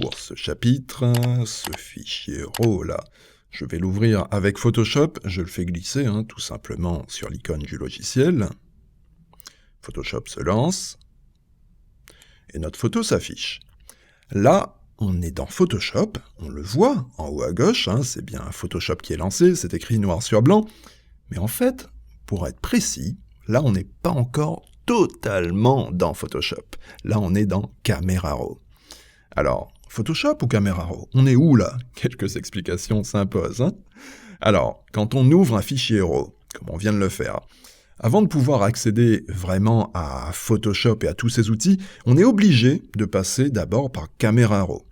pour ce chapitre, ce fichier RAW là. Je vais l'ouvrir avec Photoshop, je le fais glisser tout simplement sur l'icône du logiciel. Photoshop se lance, et notre photo s'affiche. Là, on est dans Photoshop, on le voit en haut à gauche, c'est bien Photoshop qui est lancé, c'est écrit noir sur blanc. Mais en fait, pour être précis, là on n'est pas encore totalement dans Photoshop. Là on est dans Camera Raw. Alors, Photoshop ou Camera Raw? On est où là? Quelques explications s'imposent. Alors, quand on ouvre un fichier RAW, comme on vient de le faire, avant de pouvoir accéder vraiment à Photoshop et à tous ces outils, on est obligé de passer d'abord par Camera Raw.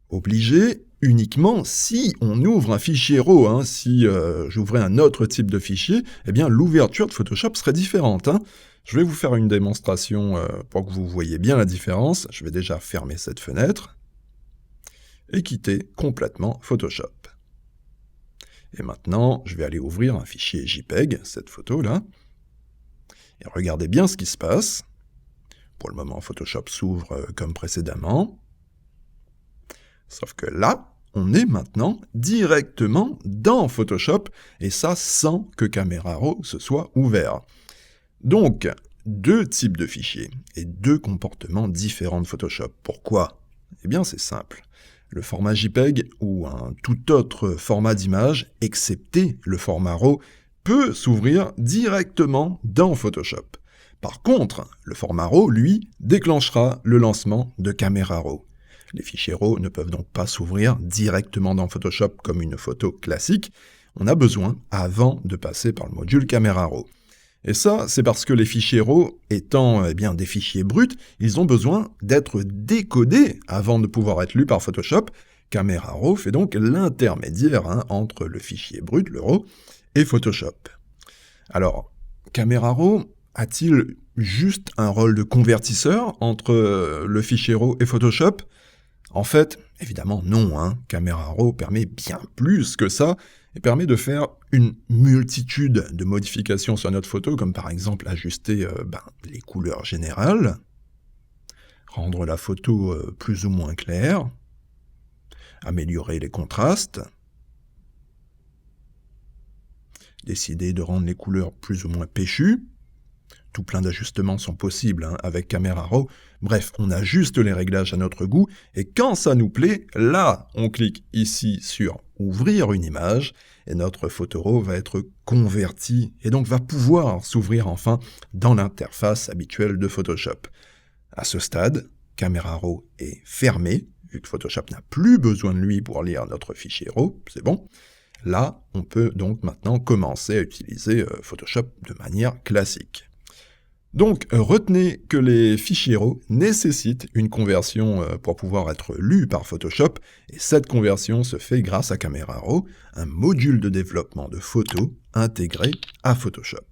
Obligé uniquement si on ouvre un fichier RAW. Si j'ouvrais un autre type de fichier, eh bien l'ouverture de Photoshop serait différente. Je vais vous faire une démonstration pour que vous voyez bien la différence. Je vais déjà fermer cette fenêtre et quitter complètement Photoshop. Et maintenant, je vais aller ouvrir un fichier JPEG, cette photo-là. Et regardez bien ce qui se passe. Pour le moment, Photoshop s'ouvre comme précédemment. Sauf que là, on est maintenant directement dans Photoshop, et ça sans que Camera Raw se soit ouvert. Donc, deux types de fichiers et deux comportements différents de Photoshop. Pourquoi? Eh bien, c'est simple. Le format JPEG ou un tout autre format d'image, excepté le format RAW, peut s'ouvrir directement dans Photoshop. Par contre, le format RAW, lui, déclenchera le lancement de Camera Raw. Les fichiers RAW ne peuvent donc pas s'ouvrir directement dans Photoshop comme une photo classique. On a besoin avant de passer par le module Camera Raw. Et ça, c'est parce que les fichiers RAW, étant bien des fichiers bruts, ils ont besoin d'être décodés avant de pouvoir être lus par Photoshop. Camera Raw fait donc l'intermédiaire entre le fichier brut, le RAW, et Photoshop. Alors, Camera Raw a-t-il juste un rôle de convertisseur entre le fichier RAW et Photoshop? En fait, évidemment non, Camera Raw permet bien plus que ça, et permet de faire une multitude de modifications sur notre photo, comme par exemple ajuster les couleurs générales, rendre la photo plus ou moins claire, améliorer les contrastes, décider de rendre les couleurs plus ou moins péchues. Tout plein d'ajustements sont possibles avec Camera Raw. Bref, on ajuste les réglages à notre goût, et quand ça nous plaît, là, on clique ici sur « Ouvrir une image », et notre photo RAW va être convertie, et donc va pouvoir s'ouvrir enfin dans l'interface habituelle de Photoshop. À ce stade, Camera Raw est fermé, vu que Photoshop n'a plus besoin de lui pour lire notre fichier RAW, c'est bon. Là, on peut donc maintenant commencer à utiliser Photoshop de manière classique. Donc, retenez que les fichiers RAW nécessitent une conversion pour pouvoir être lus par Photoshop, et cette conversion se fait grâce à Camera Raw, un module de développement de photos intégré à Photoshop.